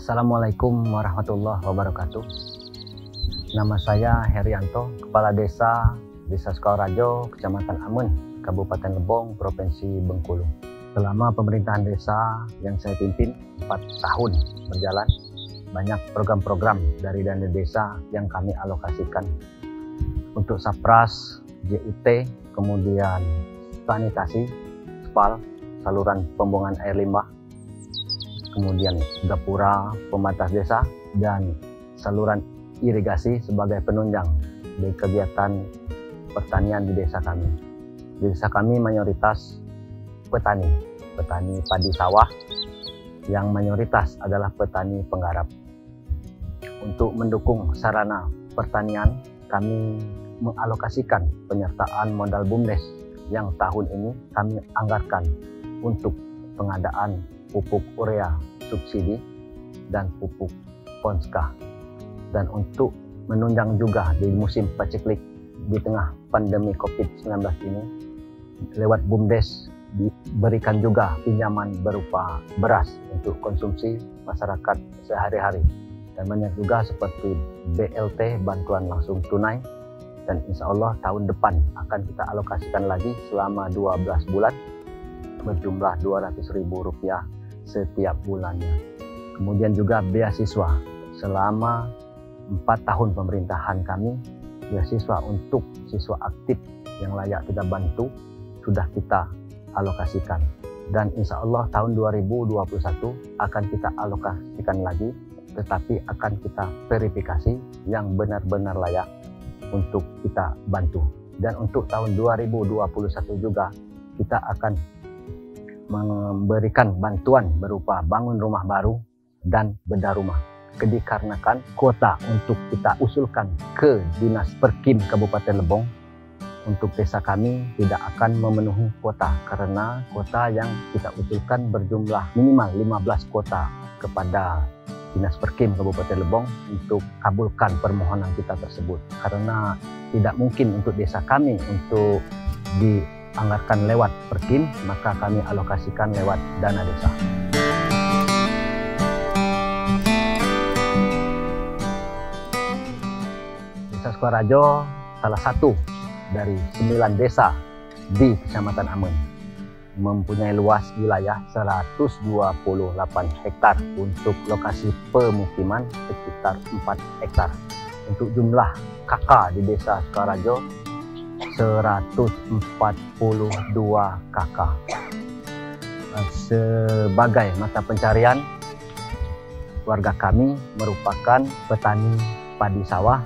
Assalamualaikum warahmatullahi wabarakatuh. Nama saya Herianto, Kepala Desa Sukoharjo, Kecamatan Amun, Kabupaten Lebong, Provinsi Bengkulu. Selama pemerintahan desa yang saya pimpin 4 tahun berjalan, banyak program-program dari dana desa yang kami alokasikan untuk Sapras, JUT, kemudian sanitasi, SPAL, saluran pembuangan air limbah, kemudian gapura pembatas desa, dan saluran irigasi sebagai penunjang di kegiatan pertanian di desa kami. Di desa kami mayoritas petani padi sawah, yang mayoritas adalah petani penggarap. Untuk mendukung sarana pertanian, kami mengalokasikan penyertaan modal BUMDes yang tahun ini kami anggarkan untuk pengadaan pupuk urea subsidi dan pupuk Ponska. Dan untuk menunjang juga di musim paceklik di tengah pandemi COVID-19 ini, lewat BUMDes diberikan juga pinjaman berupa beras untuk konsumsi masyarakat sehari-hari. Dan banyak juga seperti BLT, bantuan langsung tunai, dan insya Allah tahun depan akan kita alokasikan lagi selama 12 bulan berjumlah Rp200.000 setiap bulannya. Kemudian juga beasiswa. Selama 4 tahun pemerintahan kami, beasiswa untuk siswa aktif yang layak kita bantu sudah kita alokasikan. Dan insya Allah tahun 2021 akan kita alokasikan lagi, tetapi akan kita verifikasi yang benar-benar layak untuk kita bantu. Dan untuk tahun 2021 juga kita akan memberikan bantuan berupa bangun rumah baru dan bedah rumah. Dikarenakan kuota untuk kita usulkan ke Dinas Perkim Kabupaten Lebong untuk desa kami tidak akan memenuhi kuota, karena kuota yang kita usulkan berjumlah minimal 15 kuota kepada Dinas Perkim Kabupaten Lebong untuk kabulkan permohonan kita tersebut. Karena tidak mungkin untuk desa kami untuk dianggarkan lewat Perkim, maka kami alokasikan lewat dana desa. Desa Sukoharjo salah satu dari 9 desa di Kecamatan Amun, mempunyai luas wilayah 128 hektar untuk lokasi pemukiman sekitar 4 hektar. Untuk jumlah KK di desa Sukoharjo 142 KK. Sebagai mata pencarian, warga kami merupakan petani padi sawah,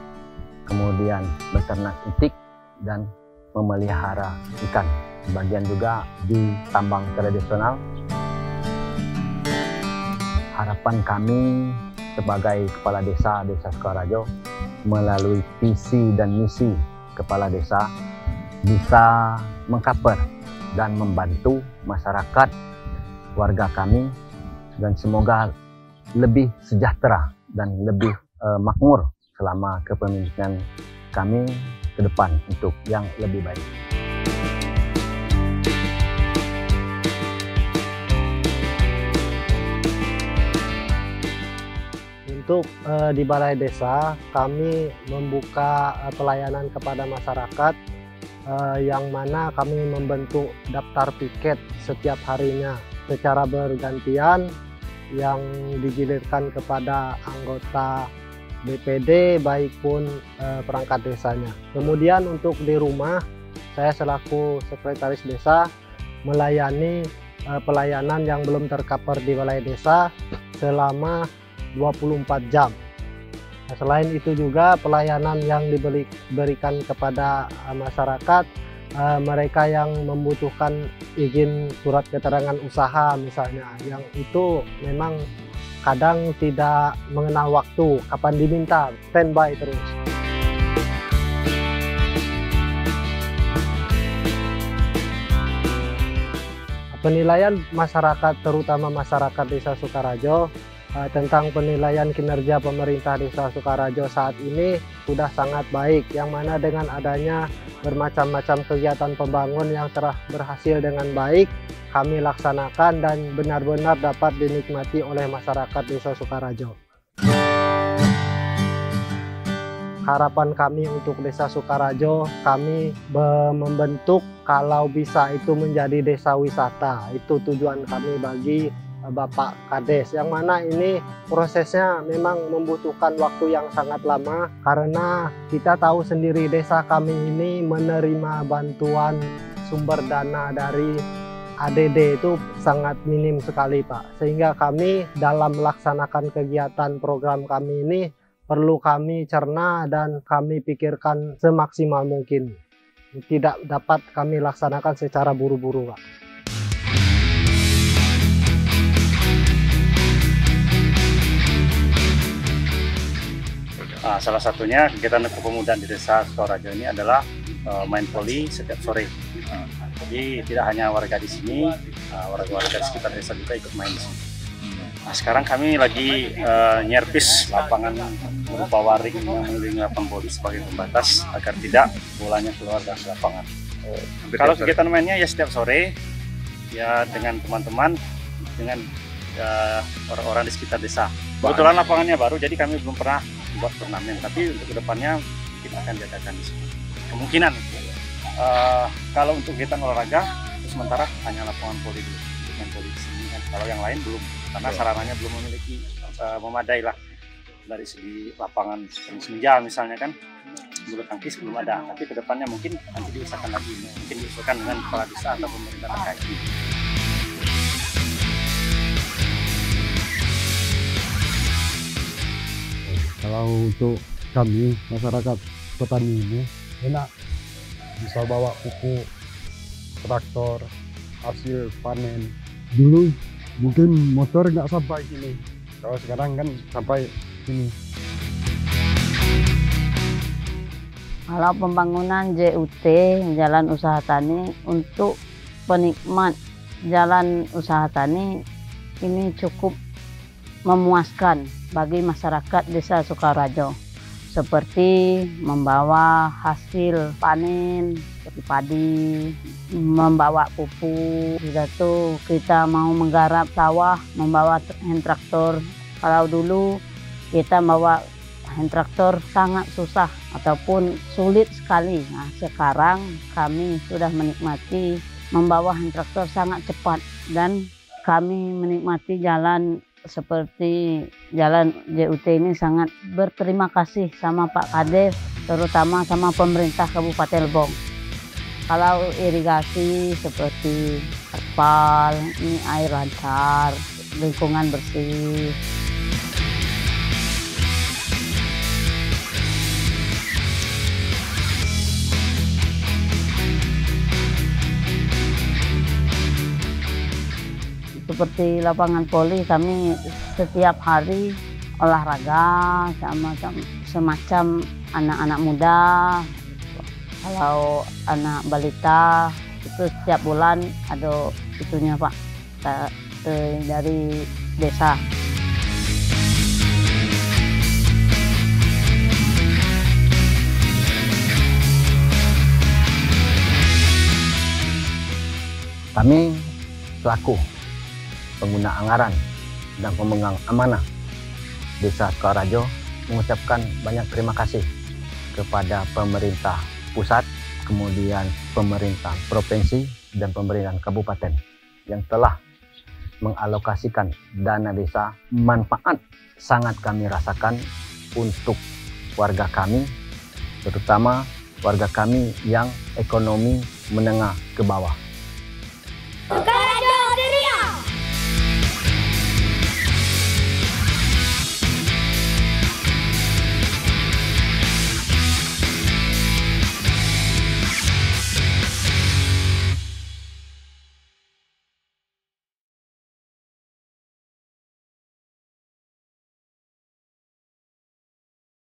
kemudian beternak itik dan memelihara ikan. Bagian juga di tambang tradisional. Harapan kami sebagai kepala desa Sukoharjo melalui visi dan misi kepala desa bisa mengcover dan membantu masyarakat warga kami, dan semoga lebih sejahtera dan lebih makmur selama kepemimpinan kami ke depan untuk yang lebih baik. Untuk di Balai Desa kami membuka pelayanan kepada masyarakat, yang mana kami membentuk daftar piket setiap harinya secara bergantian yang digilirkan kepada anggota BPD baik pun perangkat desanya. Kemudian untuk di rumah, saya selaku sekretaris desa melayani pelayanan yang belum tercover di Balai Desa selama 24 jam. Nah, selain itu juga pelayanan yang diberikan kepada masyarakat, mereka yang membutuhkan izin surat keterangan usaha misalnya, yang itu memang kadang tidak mengenal waktu kapan diminta, standby terus. Penilaian masyarakat, terutama masyarakat Desa Sukoharjo, tentang penilaian kinerja pemerintah Desa Sukoharjo saat ini sudah sangat baik, yang mana dengan adanya bermacam-macam kegiatan pembangunan yang telah berhasil dengan baik, kami laksanakan dan benar-benar dapat dinikmati oleh masyarakat Desa Sukarajo. Harapan kami untuk Desa Sukarajo, kami membentuk kalau bisa itu menjadi desa wisata. Itu tujuan kami bagi Bapak Kades, yang mana ini prosesnya memang membutuhkan waktu yang sangat lama karena kita tahu sendiri desa kami ini menerima bantuan sumber dana dari ADD itu sangat minim sekali, Pak. Sehingga kami dalam melaksanakan kegiatan program kami ini perlu kami cerna dan kami pikirkan semaksimal mungkin. Tidak dapat kami laksanakan secara buru-buru, Pak. Salah satunya kegiatan kepemudaan di Desa Sukarajo ini adalah main voli setiap sore. Jadi tidak hanya warga di sini, warga-warga di sekitar desa juga ikut main di sini. Nah, sekarang kami lagi nyerpis lapangan berupa waring yang mengelilingi lapangan voli sebagai pembatas agar tidak bolanya keluar dari lapangan. Kalau kegiatan mainnya ya setiap sore, ya dengan teman-teman, dengan orang-orang di sekitar desa. Kebetulan lapangannya baru, jadi kami belum pernah buat turnamen, tapi untuk kedepannya kita akan diadakan di sini. Kemungkinan kalau untuk kegiatan olahraga sementara hanya lapangan voli dulu, untuk main voli di sini kan. Kalau yang lain belum, karena sarananya belum memiliki memadai lah dari segi lapangan tenis meja misalnya kan, bulu tangkis belum ada. Tapi kedepannya mungkin nanti diusahakan lagi, mungkin diusahakan dengan kepala desa atau pemerintah terkait. Kalau untuk kami masyarakat petani ini enak, bisa bawa pupuk, traktor, hasil panen. Dulu mungkin motor nggak sampai sini, kalau sekarang kan sampai sini. Kalau pembangunan JUT, Jalan Usaha Tani, untuk penikmat jalan usaha tani ini cukup memuaskan bagi masyarakat Desa Sukarajo, seperti membawa hasil panen seperti padi, membawa pupuk. Kita mau menggarap sawah, membawa hand traktor. Kalau dulu kita bawa hand traktor sangat susah ataupun sulit sekali. Nah, sekarang kami sudah menikmati membawa hand traktor sangat cepat, dan kami menikmati jalan seperti jalan JUT ini. Sangat berterima kasih sama Pak Kades, terutama sama pemerintah Kabupaten Lebong. Kalau irigasi seperti terpal, ini air lancar, lingkungan bersih. Seperti lapangan voli, kami setiap hari olahraga sama semacam anak-anak muda. Kalau anak balita itu setiap bulan ada itunya, Pak, dari desa. Kami selaku pengguna anggaran dan pemegang amanah Desa Sukarajo mengucapkan banyak terima kasih kepada pemerintah pusat, kemudian pemerintah provinsi dan pemerintah kabupaten yang telah mengalokasikan dana desa. Manfaat sangat kami rasakan untuk warga kami, terutama warga kami yang ekonomi menengah ke bawah.